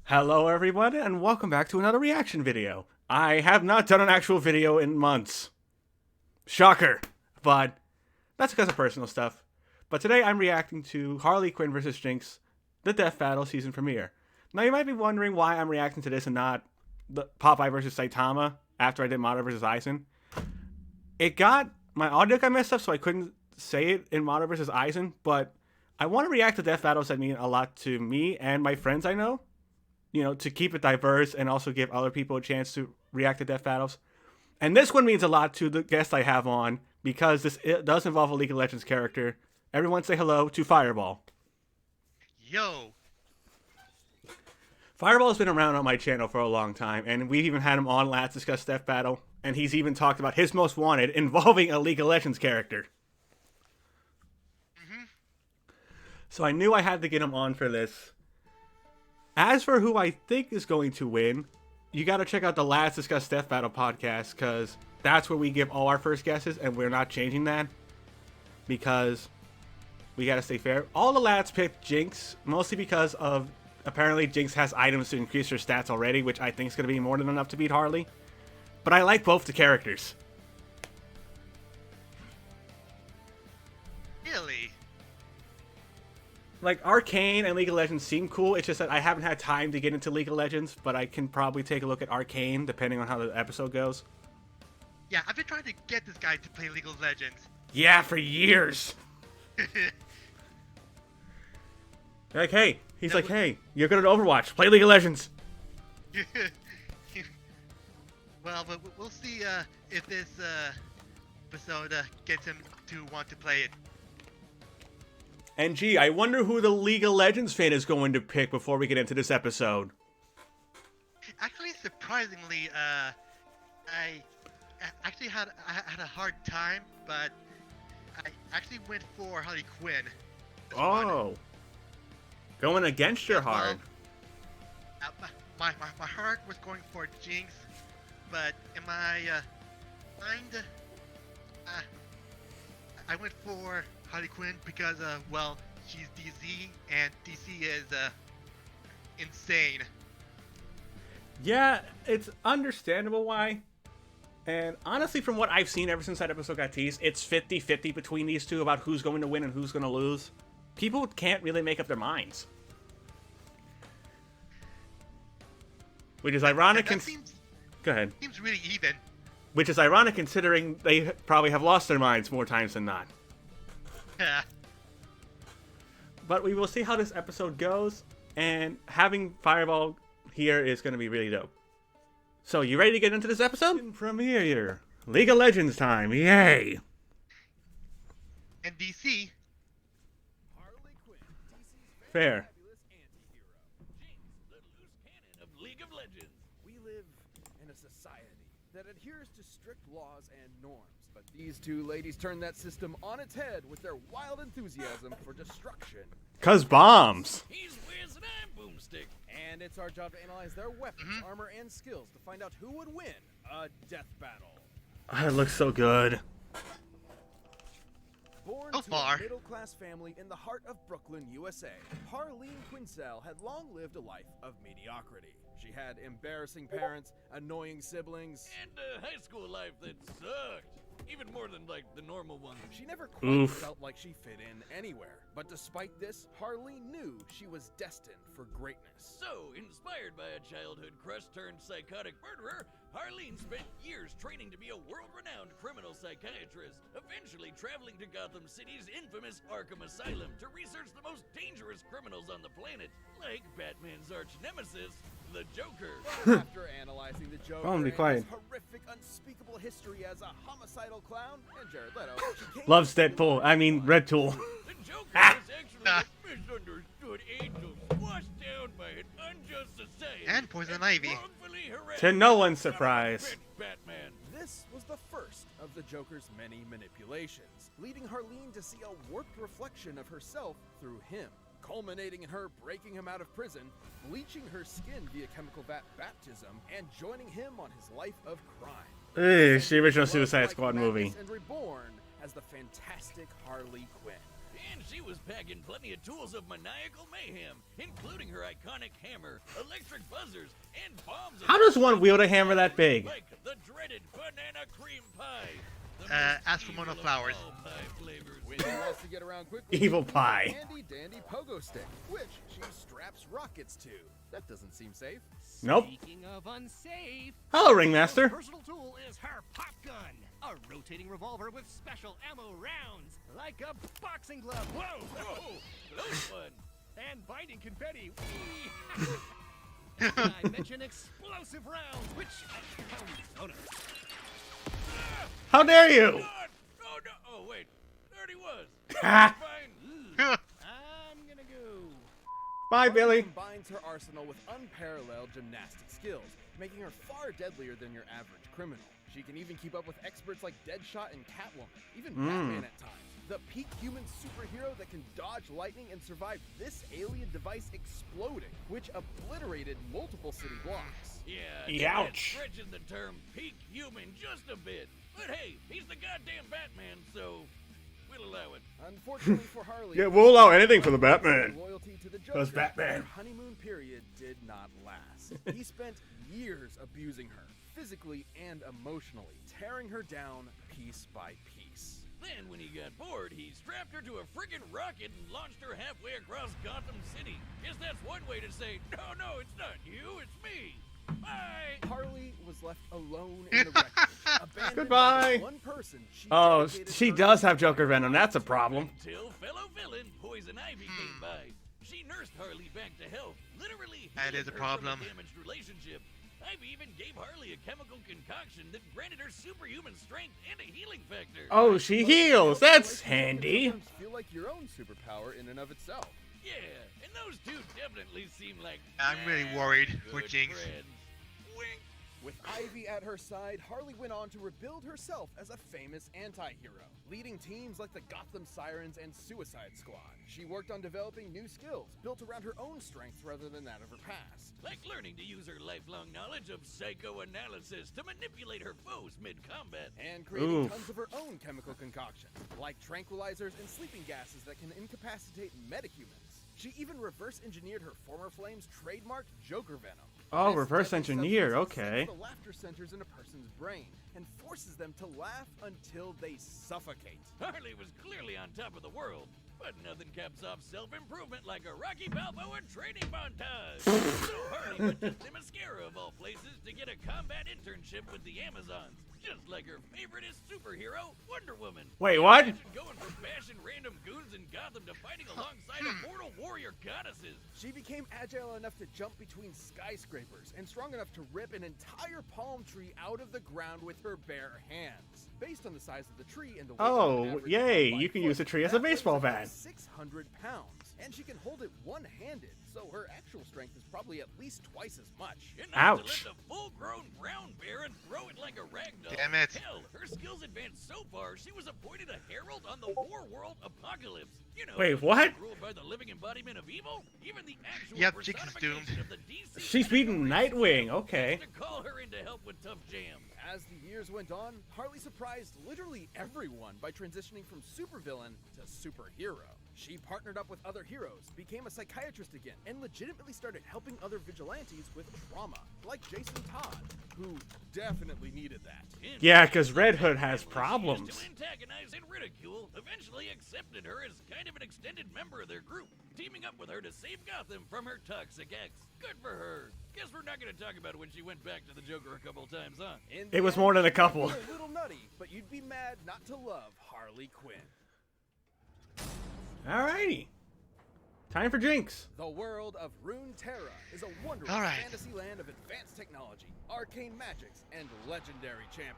Hello everyone, and welcome back to another reaction video. I have not done an actual video in months. Shocker. But that's because of personal stuff. But today I'm reacting to Harley Quinn vs. Jinx, the Death Battle season premiere. Now you might be wondering why I'm reacting to this and not the Popeye vs. Saitama after I did Madara vs. Aizen. My audio got messed up, so I couldn't say it in Madara vs. Aizen, but I want to react to Death Battles that mean a lot to me and my friends I know. You know, to keep it diverse and also give other people a chance to react to Death Battles. And this one means a lot to the guest I have on because it does involve a League of Legends character. Everyone say hello to Fireball. Yo! Fireball's been around on my channel for a long time, and we've even had him on last discuss Death Battle, and he's even talked about his most wanted involving a League of Legends character. So I knew I had to get him on for this. As for who I think is going to win, you got to check out the Last Discuss Death Battle podcast, because that's where we give all our first guesses, and we're not changing that, because we got to stay fair. All the lads picked Jinx, mostly because of, apparently Jinx has items to increase her stats already, which I think is going to be more than enough to beat Harley. But I like both the characters. Really? Like, Arcane and League of Legends seem cool. It's just that I haven't had time to get into League of Legends, but I can probably take a look at Arcane, depending on how the episode goes. Yeah, I've been trying to get this guy to play League of Legends. Yeah, for years. Like, hey. He's like, hey, you're good at Overwatch. Play League of Legends. Well, but we'll see if this episode gets him to want to play it. And gee, I wonder who the League of Legends fan is going to pick before we get into this episode. Actually, surprisingly, I actually had a hard time, but I actually went for Harley Quinn. Oh. Going against your heart. Well, my heart was going for Jinx, but in my mind, I went for Harley Quinn because, well, she's DC, and DC is, insane. Yeah, it's understandable why. And honestly, from what I've seen ever since that episode got teased, it's 50-50 between these two about who's going to win and who's going to lose. People can't really make up their minds. Which is ironic. Go ahead. Seems really even. Which is ironic considering they probably have lost their minds more times than not. Yeah. But we will see how this episode goes, and having Fireball here is going to be really dope. So, you ready to get into this episode? Premiere. League of Legends time. Yay. And DC. Harley Quinn, DC's Fair. fabulous anti-hero. Jinx, the loose cannon of League of Legends. We live in a society that adheres to strict laws and norms. But these two ladies turn that system on its head with their wild enthusiasm for destruction. 'Cause bombs. He's Wiz and I'm Boomstick. And it's our job to analyze their weapons, armor, and skills to find out who would win a death battle. Oh, it looks so good. So Born to far. a middle-class family in the heart of Brooklyn, USA, Harleen Quinzel had long lived a life of mediocrity. She had embarrassing parents, annoying siblings, And a high school life that sucked. Even more than, like, the normal one. she never quite Oof. felt like she fit in anywhere. But despite this, Harleen knew she was destined for greatness. So, inspired by a childhood crush turned psychotic murderer, Harleen spent years training to be a world-renowned criminal psychiatrist, eventually traveling to Gotham City's infamous Arkham Asylum to research the most dangerous criminals on the planet, like Batman's arch-nemesis, the Joker. After analyzing the Joker Oh, be and quiet. his horrific, unspeakable history as a homicidal clown, and Jared Leto, she came Loves to Deadpool. I mean, Red Tool. The Joker was actually a misunderstood angel squashed down by an unjust society And Poison Ivy. wrongfully harassed To no by one's the surprise. bitch Batman. This was the first of the Joker's many manipulations, leading Harleen to see a warped reflection of herself through him, culminating in her breaking him out of prison, bleaching her skin via chemical vat baptism, and joining him on his life of crime. It's the original Love Suicide like Squad madness movie. And reborn as the fantastic Harley Quinn. And she was packing plenty of tools of maniacal mayhem, including her iconic hammer, electric buzzers, and bombs. How does one wield a hammer that big? Like the dreaded banana cream pie. Ask for Mono Flowers. When she wants to get around quickly, Evil pie. handy dandy pogo stick, which she straps rockets to. That doesn't seem safe. Nope. Speaking of unsafe, Hello, Ringmaster. personal tool is her pop gun, a rotating revolver with special ammo rounds, like a boxing glove. Whoa! Whoa, close one. And binding confetti. Whee! I mention explosive rounds, which oh no. How dare you? God! Oh no! Oh wait, there he was. Ha! Fine. I'm gonna go. Bye, Billy. Combines her arsenal with unparalleled gymnastic skills, making her far deadlier than your average criminal. She can even keep up with experts like Deadshot and Catwoman, even Batman at times. The peak human superhero that can dodge lightning and survive this alien device exploding, which obliterated multiple city blocks. Yeah, Ouch. stretching the term peak human just a bit. But hey, he's the goddamn Batman, so we'll allow it. Unfortunately for Harley, Yeah, we'll allow anything for the Batman. loyalty to the Because Joker, Batman. their honeymoon period did not last. He spent years abusing her, physically and emotionally, tearing her down piece by piece. Then, when he got bored, he strapped her to a friggin' rocket and launched her halfway across Gotham City. Guess that's one way to say, no, it's not you, it's me. Bye! Harley was left alone in the wreckage, abandoned Goodbye. by the one person she Oh, dedicated she her does life have Joker Venom. That's a problem. Until fellow villain Poison Ivy came by. She nursed Harley back to health, literally That healing is a her problem. from a damaged relationship. Ivy even gave Harley a chemical concoction that granted her superhuman strength and a healing factor. Oh, she heals. That's handy. Sometimes feel like your own superpower in and of itself. Yeah, and those two definitely seem like I'm really worried for good Jinx. friends. Wink. With Ivy at her side, Harley went on to rebuild herself as a famous anti-hero, leading teams like the Gotham Sirens and Suicide Squad. She worked on developing new skills, built around her own strengths rather than that of her past. Like learning to use her lifelong knowledge of psychoanalysis to manipulate her foes mid-combat. And creating Oof. tons of her own chemical concoctions, like tranquilizers and sleeping gases that can incapacitate metahumans. She even reverse engineered her former flame's trademark Joker Venom. Oh, This reverse deadly engineer, substance okay. sends the laughter centers in a person's brain and forces them to laugh until they suffocate. Harley was clearly on top of the world, but nothing caps off self-improvement like a Rocky Balboa training montage. So Harley went to Themyscira of all places to get a combat internship with the Amazons, just like her favoriteest superhero, Wonder Woman. Wait, what? Imagine going from bashing random goons in Gotham to fighting alongside immortal warrior goddesses. She became agile enough to jump between skyscrapers and strong enough to rip an entire palm tree out of the ground with her bare hands. Based on the size of the tree and the weight of Oh, an average yay, combine you can foot, use a tree as a that weighs baseball about bat. 600 pounds, and she can hold it one-handed, so her actual strength is probably at least twice as much. Enough Ouch. to lift a full-grown brown bear and throw it like a ragdoll. Damn it. Hell, her skills advanced so far, she was appointed a herald on the War World Apocalypse. You know, Wait, those what? ruled by the living embodiment of evil? Even the actual Yep, Jinx is personification doomed. of the DC She's beating category Nightwing, okay. to call her in to help with tough jams. As the years went on, Harley surprised literally everyone by transitioning from supervillain to superhero. She partnered up with other heroes, became a psychiatrist again, and legitimately started helping other vigilantes with trauma, like Jason Todd, who definitely needed that. Yeah, 'cause Red Hood has Family she used problems. To antagonize and ridicule, eventually accepted her as kind of an extended member of their group, teaming up with her to save Gotham from her toxic ex. Good for her. Guess we're not going to talk about when she went back to the Joker a couple times, huh? In It the was end, more than a she might couple. be A little nutty, but you'd be mad not to love Harley Quinn. Alrighty. Time for Jinx. The world of Runeterra is a wondrous All right. fantasy land of advanced technology, arcane magics, and legendary champions.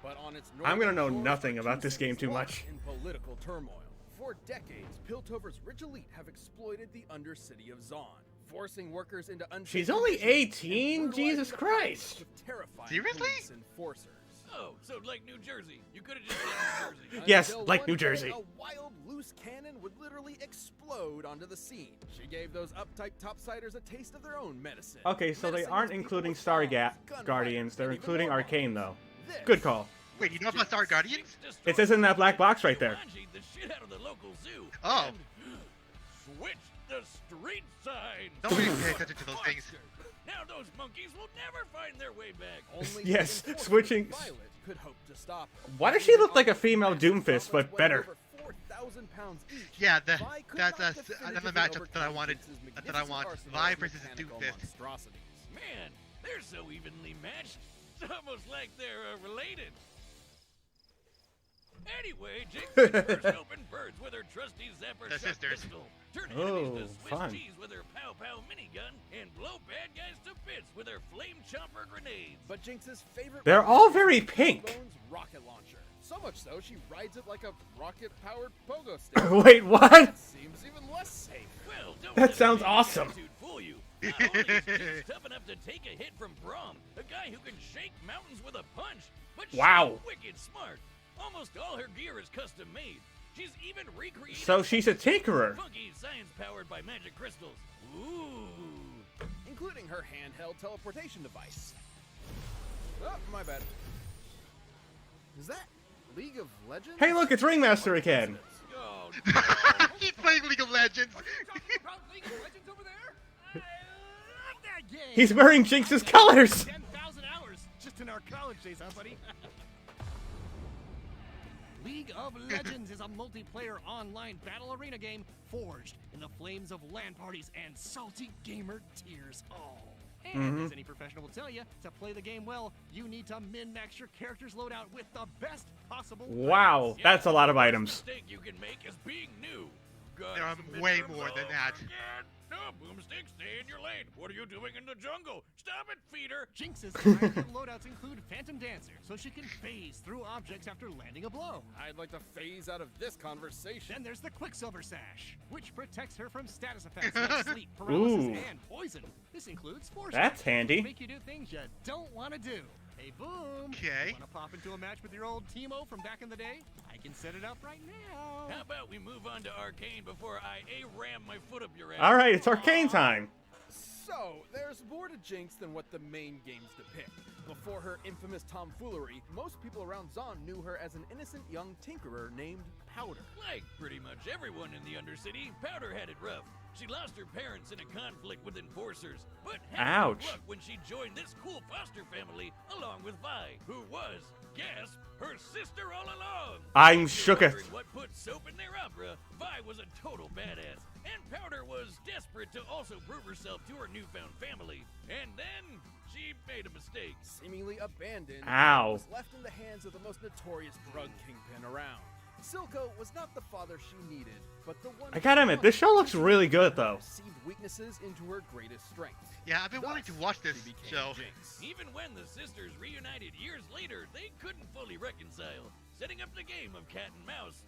But on its I'm gonna know northern shores nothing are about two this game cities too locked much. in political turmoil. For decades, Piltover's rich elite have exploited the Undercity of Zaun, forcing workers into unsafe She's only conditions 18? and brutalizing Jesus the Christ. populace with terrifying Seriously? police enforcers. Oh, so like New Jersey. You could have just said New Jersey. Yes, Until like one New day, Jersey. A wild, loose cannon would literally explode onto the scene. She gave those uptight topsiders a taste of their own medicine. Okay, so they Medicine aren't was people including with Star bombs, gunfire, Guardians. They're and even including more Arcane, bombs. though. This Good call. Wait, you know about Star Guardians? It says in that black box right there. The shit out of the local zoo. Oh. And switch the street sign. Don't really pay attention to those things. Now those monkeys will never find their way back. Only Yes, the enforcement switching- Violet could hope to stop her. Why does she look like a female Doomfist, but Weighing better? over 4,000 pounds each, Yeah, Vi could that's not another definitively matchup that I overcome wanted. Jinx's That I want. magnificent Vi arsenal of versus mechanical Doomfist. monstrosities. Man, they're so evenly matched. It's almost like they're related. Anyway, Jinx first open birds with her trusty zapper They're shot sisters. pistol, turn Oh, enemies to Swiss fun. cheese with her pow pow minigun, and blow bad guys to bits with her flame chomper grenades. But Jinx's favorite They're weapon all is very her pink. Bones rocket launcher. So much so, she rides it like a rocket-powered pogo stick. Wait, what? That seems even less safe. Well, don't That let sounds the awesome. attitude fool you. Not only is Jinx tough enough to take a hit from Braum, a guy who can shake mountains with a punch, but Wow. she's wicked smart. Almost all her gear is custom made. She's even recreated. So she's a tinkerer. Funky science powered by magic crystals. Ooh. Including her handheld teleportation device. Oh, my bad. Is that League of Legends? Hey, look, it's Ringmaster again. Oh no. He's playing League of Legends. About League of Legends over there? I love that game. He's wearing Jinx's colors. 10,000 hours just in our college days, huh, buddy? League of Legends is a multiplayer online battle arena game forged in the flames of LAN parties and salty gamer tears. Oh. And as any professional will tell you, to play the game well, you need to min-max your character's loadout with the best possible. Wow, weapons. that's a lot of The items. mistake you can make is being new. Got There are some way midterms more than over that. again? No, Boomstick, stay in your lane. What are you doing in the jungle? Stop it, feeder. Jinx's primary loadouts include Phantom Dancer, so she can phase through objects after landing a blow. I'd like to phase out of this conversation. Then there's the Quicksilver Sash, which protects her from status effects like sleep, paralysis, Ooh. and poison. This includes Force That's Strike, handy. Make you do things you don't want to do. Hey, Boom. Okay. Want to pop into a match with your old Teemo from back in the day? I can set it up right now. How about we move on to Arcane before I ram my foot up your ass? All right, it's Arcane time. So, there's more to Jinx than what the main games depict. Before her infamous tomfoolery, most people around Zon knew her as an innocent young tinkerer named Powder. Like pretty much everyone in the Undercity, Powder had it rough. She lost her parents in a conflict with enforcers, but had Ouch. good luck when she joined this cool foster family along with Vi, who was, guess, her sister all along. I'm If you're shooketh. wondering what put soap in their opera, Vi was a total badass, and Powder was desperate to also prove herself to her newfound family. And then she made a mistake. Seemingly abandoned, Ow. was left in the hands of the most notorious drug kingpin around. Silco was not the father she needed, but the one I gotta admit, this show looks really good, though. Received weaknesses into her greatest strengths. Yeah, I've been wanting to watch this She became show. Jinx. Even when the sisters reunited years later, they couldn't fully reconcile, setting up the game of cat and mouse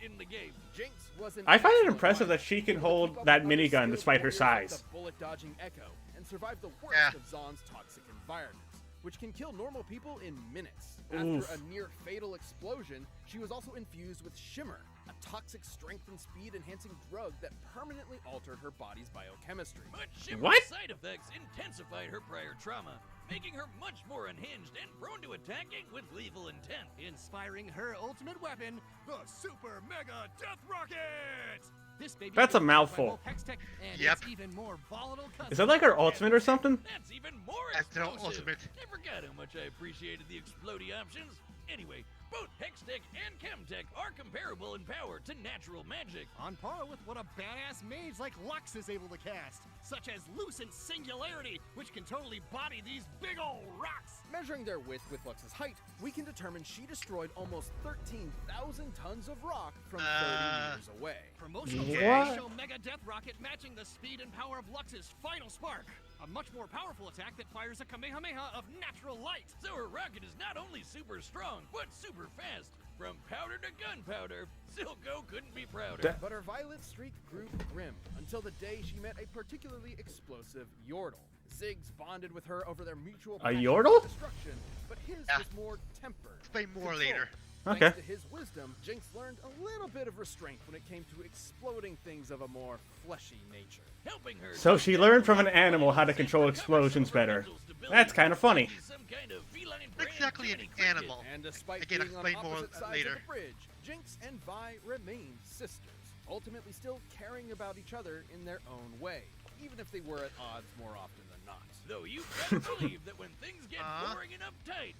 in the game. Jinx was an I find it excellent impressive wife, that she can able to hold keep up that with other minigun skilled despite her warriors like size. the bullet-dodging Echo and survive the worst Yeah. of Zon's toxic environments, which can kill normal people in minutes. Oof. After a near-fatal explosion, she was also infused with Shimmer, a toxic strength and speed-enhancing drug that permanently altered her body's biochemistry. But Shimmer's What? side effects intensified her prior trauma, making her much more unhinged and prone to attacking with lethal intent. Inspiring her ultimate weapon, the Super Mega Death Rocket! This baby That's a was built by mouthful. both Hextech and Yep. its even more volatile cousin. Is that like her ultimate or something? That's even more That's their explosive. ultimate. I forgot how much I appreciated the explodey options. Anyway, both Hextech and Chemtech are comparable in power to natural magic. On par with what a badass mage like Lux is able to cast, such as Lucent Singularity, which can totally body these big ol' rocks. Measuring their width with Lux's height, we can determine she destroyed almost 13,000 tons of rock from 30 meters away. Promotional What? photos show Mega Death Rocket matching the speed and power of Lux's Final Spark, a much more powerful attack that fires a Kamehameha of natural light. So her rocket is not only super strong, but super fast. From powder to gunpowder, Silco couldn't be prouder. But her violet streak grew grim until the day she met a particularly explosive Yordle. Ziggs bonded with her over their mutual A passion Yordle? for destruction, but his Yeah. was more tempered. Explain more controlled. later. Okay. Thanks to his wisdom, Jinx learned a little bit of restraint when it came to exploding things of a more fleshy nature. Helping her So she learned from an animal how to control explosions better. That's kind of funny. Some kind of feline feline brand exactly an Jenny Cricket. animal. And despite Again, I'll being on explain more opposite sides later. of the bridge, Jinx and Vi remain sisters, ultimately still caring about each other in their own way, even if they were at odds more often than not. Though you better believe that when things get Uh-huh. boring and uptight,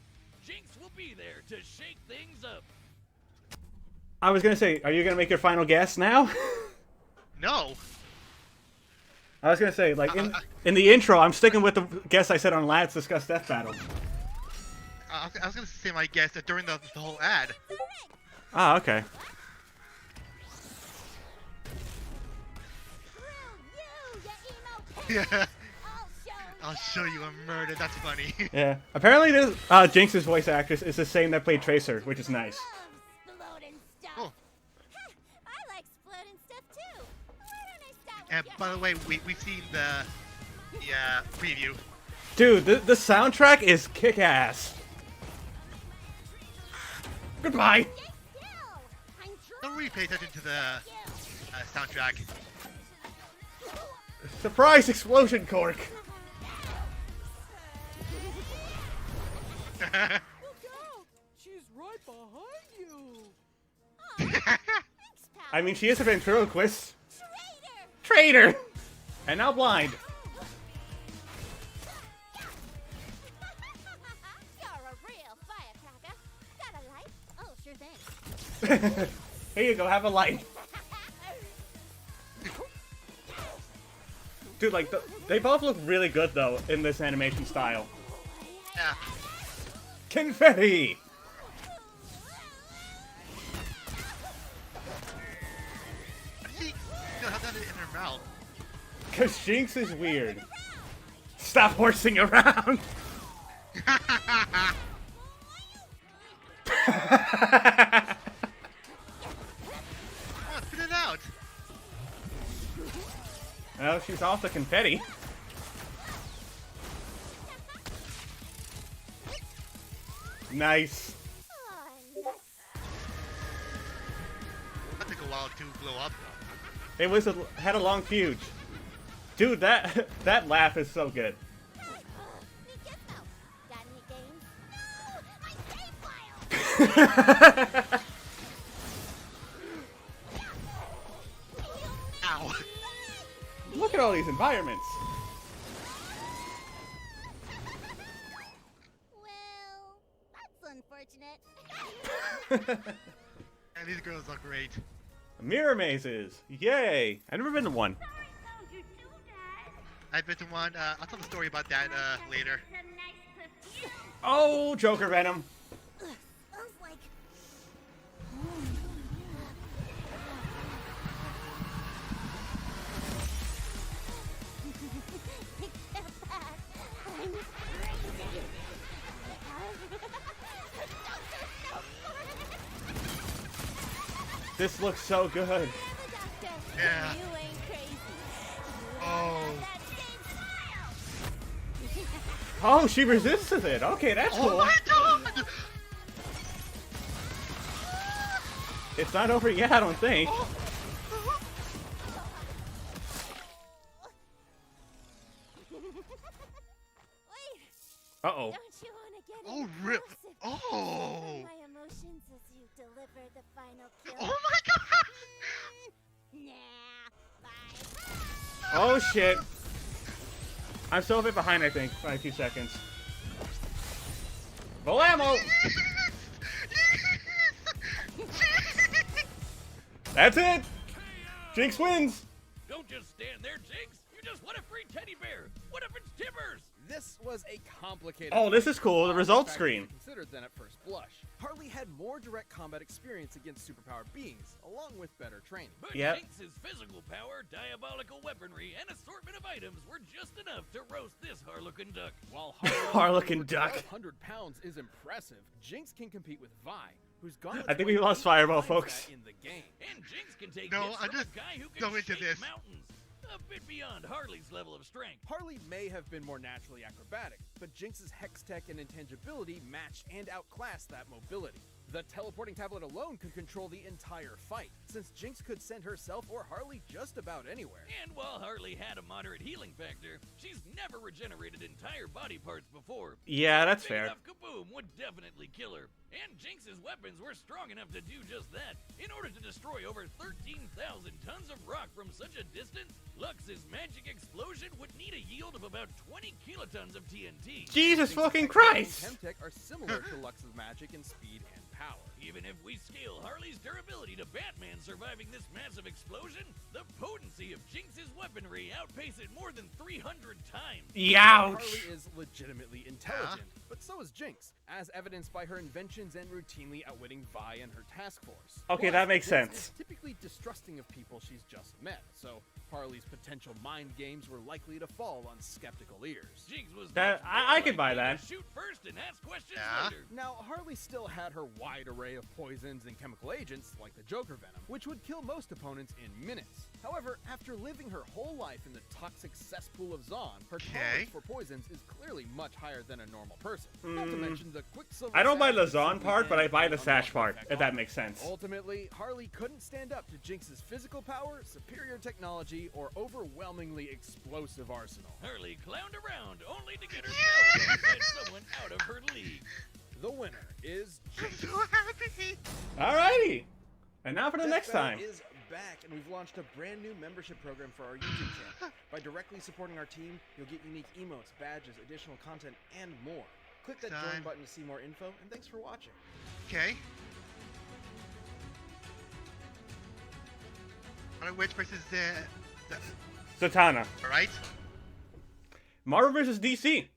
Jinx will be there to shake things up. I was gonna say, are you gonna make your final guess now? No. I was gonna say, like in the intro, I'm sticking with the guess I said on Let's Discuss Death Battle. I was gonna say my guess that during the whole ad. Ah, okay. Yeah. I'll show you a murder. That's funny. Yeah. Apparently, this Jinx's voice actress is the same that played Tracer, which is nice. Oh. I like exploding stuff too. Why don't I start with And your by the way, we've seen the preview. Dude, the soundtrack is kick-ass. Goodbye. Stay still. I'm Don't really pay attention to the soundtrack. Surprise explosion, Cork. Look out! She's right behind you! Thanks, pal. I mean, she is a ventriloquist. Traitor. Traitor! And now blind. You're a real firecracker. Got a light? Oh, sure thing. Here you go, have a light. Dude, like, they both look really good, though, in this animation style. Yeah. Confetti! She still has that in her mouth. Because Jinx is weird. Stop horsing around! Oh, spit it out. Well, she's off the confetti. Nice. That took a while to blow up. It was had a long fuse. Dude, that laugh is so good. Got any games? No! My save file! Ow. Look at all these environments. Well, that's unfortunate. And these girls look great. Mirror mazes. Yay. I've never been to one. I've been to one. I'll tell the story about that later. Oh, Joker Venom. Smells like... Take that back. I'm crazy. This looks so good. Yeah. You ain't crazy. Oh. That same smile. Oh, she resisted it. Okay, that's Oh cool. my god! It's not over yet, I don't think. Wait, Uh-oh. don't you want to get Oh, rip. impulsive? Oh. My emotions as you deliver the final kill. Oh my god! Nah, bye. Oh, shit. I'm still a bit behind, I think, by a few seconds. Volamo! That's it! Jinx wins! Don't just stand there, Jinx. You just want a free teddy bear. What if it's Timbers? This was a complicated. Oh, this is cool. The Far results more screen. factors Considered than at first blush. Harley had more direct combat experience against superpowered beings, along with better training. But Yep. Jinx's physical power, diabolical weaponry, and assortment of items were just enough to roast this Harlequin duck. While Harlequin duck. 100 pounds is impressive, Jinx can compete with Vi, who's gone. I think we lost Fireball, folks. In the game. And Jinx can take No, hits I from just a guy who go can into shake this. mountains. A bit beyond Harley's level of strength. Harley may have been more naturally acrobatic, but Jinx's hex tech and intangibility matched and outclassed that mobility. The teleporting tablet alone could control the entire fight, since Jinx could send herself or Harley just about anywhere. And while Harley had a moderate healing factor, she's never regenerated entire body parts before. Yeah, that's Big fair. enough kaboom boom would definitely kill her. And Jinx's weapons were strong enough to do just that. In order to destroy over 13,000 tons of rock from such a distance, Lux's magic explosion would need a yield of about 20 kilotons of TNT. Jesus fucking Jinx's Christ! Chemtech are similar to Lux's magic in speed and power. Even if we scale Harley's durability to Batman surviving this massive explosion, the potency of Jinx's weaponry outpaces it more than 300 times. Youch! Harley is legitimately intelligent, but so is Jinx, as evidenced by her inventions and routinely outwitting Vi and her task force. Okay, Plus, that makes Jinx sense. is typically distrusting of people she's just met, so Harley's potential mind games were likely to fall on skeptical ears. Jinx was That- much I more can buy likely that. to shoot first and ask questions Yeah. later. Now, Harley still had her wide array of poisons and chemical agents, like the Joker Venom, which would kill most opponents in minutes. However, after living her whole life in the toxic cesspool of Zon, her tolerance for poisons is clearly much higher than a normal person. Not to mention the Quicksilver. I don't buy the sash Zon simply part, but I ends buy in the an sash unwanted part, effect if that on makes sense. Ultimately, Harley couldn't stand up to Jinx's physical power, superior technology, or overwhelmingly explosive arsenal. Harley clowned around only to get herself by someone out of her league. The winner is I'm Jinx. so happy. Alrighty! And now for the Death next Battle time. is back, and we've launched a brand new membership program for our YouTube channel. By directly supporting our team, you'll get unique emotes, badges, additional content, and more. Click that join Time. button to see more info, and thanks for watching. Okay. Hunter Witch versus the Zatanna. alright? Marvel vs. DC.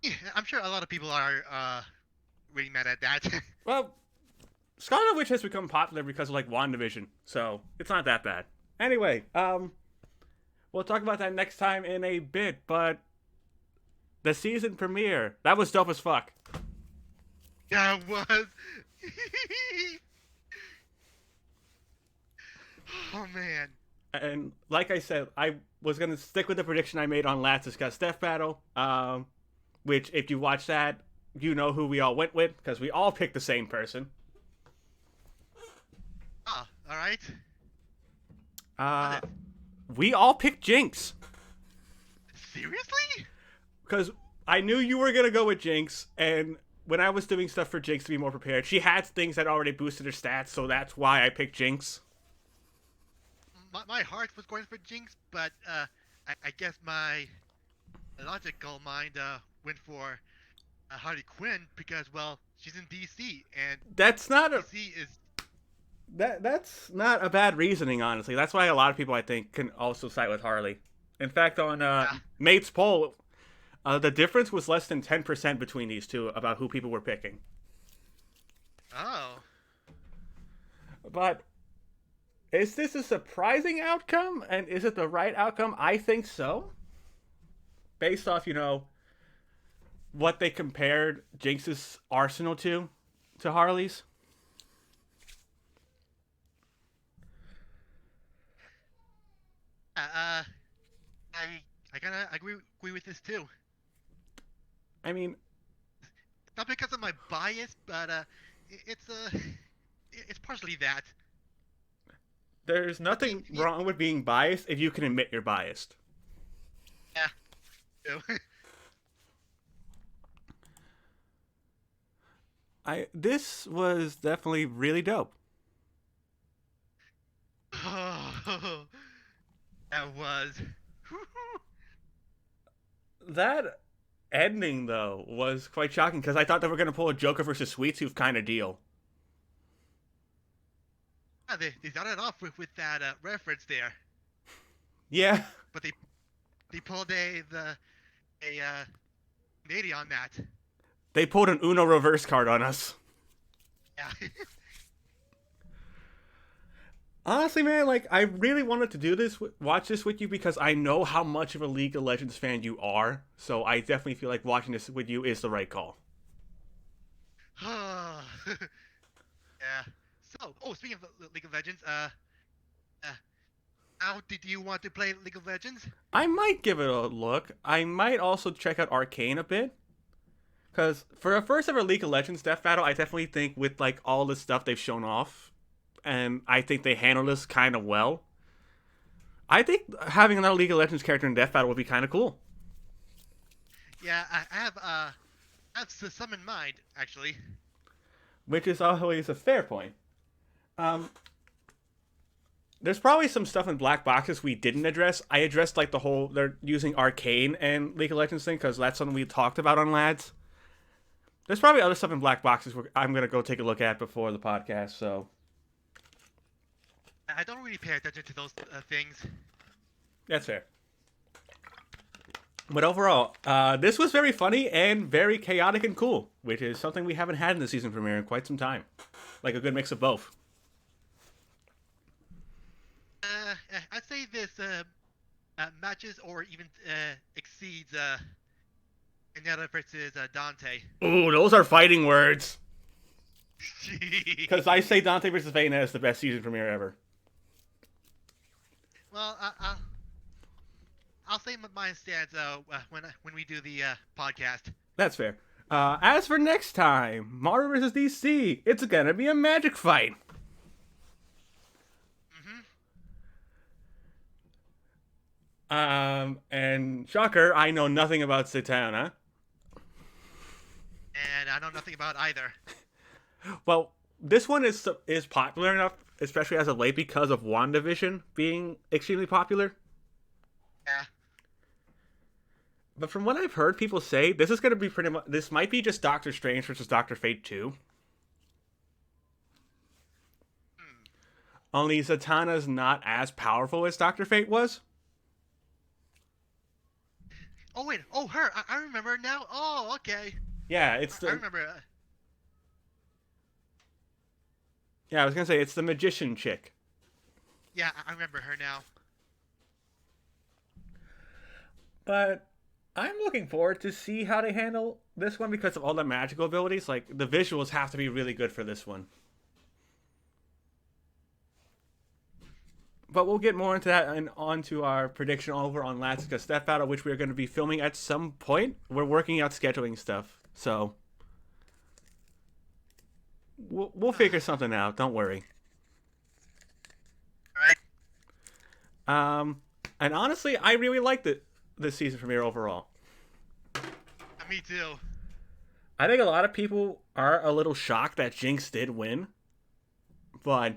Yeah, I'm sure a lot of people are really mad at that. Well, Scarlet Witch has become popular because of, like, WandaVision, so it's not that bad. Anyway, we'll talk about that next time in a bit, but the season premiere, that was dope as fuck. Yeah, it was. Oh man. And like I said, I was going to stick with the prediction I made on Last Discussed Death Battle, which, if you watch that, you know who we all went with, because we all picked the same person. Ah, alright. We all picked Jinx, Seriously? because I knew you were going to go with Jinx, and when I was doing stuff for Jinx to be more prepared, she had things that already boosted her stats, so that's why I picked Jinx. My heart was going for Jinx, but I guess my logical mind went for Harley Quinn because, well, she's in DC, and That's not a DC is that's not a bad reasoning, honestly. That's why a lot of people, I think, can also side with Harley. In fact, on Mate's poll, the difference was less than 10% between these two about who people were picking. oh. But is this a surprising outcome? And is it the right outcome? I think so. Based off, what they compared Jinx's arsenal to Harley's. I gotta agree with this too. I mean, Not because of my bias, but it's partially that. there's nothing wrong with being biased if you can admit you're biased. Yeah. Ew. This was definitely really dope. Oh, that was. That ending, though, was quite shocking because I thought they were going to pull a Joker versus Sweet Tooth kind of deal. Yeah, they started off with that reference there, Yeah. but they pulled a 80 on that. They pulled an Uno reverse card on us. Yeah. Honestly, man, like, I really wanted to do this, watch this with you because I know how much of a League of Legends fan you are. So I definitely feel like watching this with you is the right call. Yeah. So, speaking of League of Legends, how did you want to play League of Legends? I might give it a look. I might also check out Arcane a bit. Because for a first ever League of Legends Death Battle, I definitely think with, like, all the stuff they've shown off, and I think they handle this kind of well. I think having another League of Legends character in Death Battle would be kind of cool. Yeah, I have some in mind actually. Which is always a fair point. There's probably some stuff in black boxes we didn't address. I addressed like the whole they're using Arcane and League of Legends thing because that's something we talked about on Lads. There's probably other stuff in black boxes I'm gonna go take a look at before the podcast. So I don't really pay attention to those things. that's fair. But overall, this was very funny and very chaotic and cool, which is something we haven't had in the season premiere in quite some time. Like a good mix of both. I'd say this matches or even exceeds Inetta versus Dante. Ooh, those are fighting words. Because I say Dante versus Bayonetta is the best season premiere ever. Well, I'll say my stance when we do the podcast. That's fair. As for next time, Marvel vs. DC, it's gonna be a magic fight. And shocker, I know nothing about Zatanna. And I know nothing about either. Well, this one is popular enough, especially as of late, because of WandaVision being extremely popular. Yeah. But from what I've heard people say, this is going to be pretty much... This might be just Doctor Strange versus Doctor Fate 2. Only Zatanna's not as powerful as Doctor Fate was. Oh, wait. Oh, her. I remember now. Oh, okay. Yeah, it's the... I remember. Yeah, I was going to say, it's the magician chick. Yeah, I remember her now. But I'm looking forward to see how they handle this one because of all the magical abilities. Like, the visuals have to be really good for this one. But we'll get more into that and onto our prediction over on Let's Discuss Death Battle, which we're going to be filming at some point. We're working out scheduling stuff, so we'll figure something out. Don't worry. All right. And honestly, I really liked this season premiere overall. Me too. I think a lot of people are a little shocked that Jinx did win, but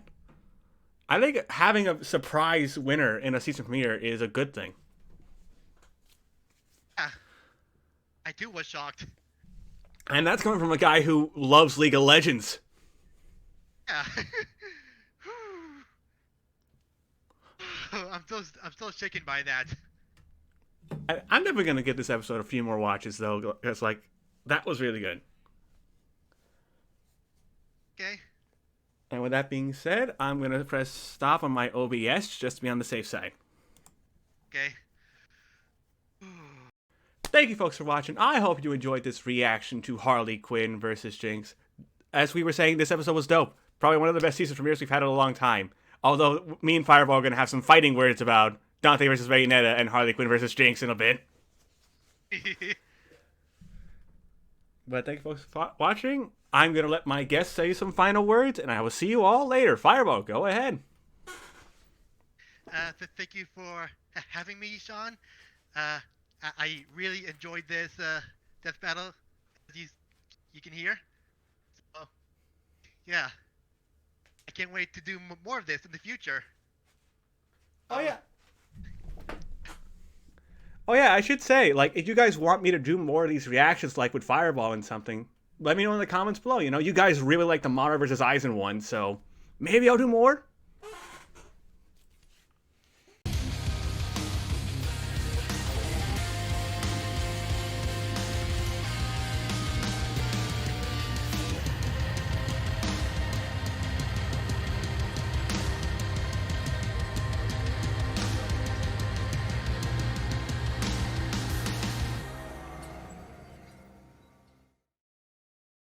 I think having a surprise winner in a season premiere is a good thing. Yeah, I too was shocked. And that's coming from a guy who loves League of Legends. Yeah. I'm still shaken by that. I'm never going to give this episode a few more watches, though, because, like, that was really good. Okay. And with that being said, I'm going to press stop on my OBS just to be on the safe side. Okay. Thank you, folks, for watching. I hope you enjoyed this reaction to Harley Quinn versus Jinx. As we were saying, this episode was dope. Probably one of the best season premieres we've had in a long time. Although, me and Fireball are going to have some fighting words about Dante versus Bayonetta and Harley Quinn versus Jinx in a bit. But thank you, folks, for watching. I'm going to let my guests say some final words, and I will see you all later. Fireball, go ahead. Thank you for having me, Sean. I really enjoyed this death battle, as you can hear. So, yeah. I can't wait to do more of this in the future. Oh, yeah. Oh, yeah, I should say, like, if you guys want me to do more of these reactions, like with Fireball and something, let me know in the comments below. You know, you guys really like the Mara versus Aizen one, so maybe I'll do more.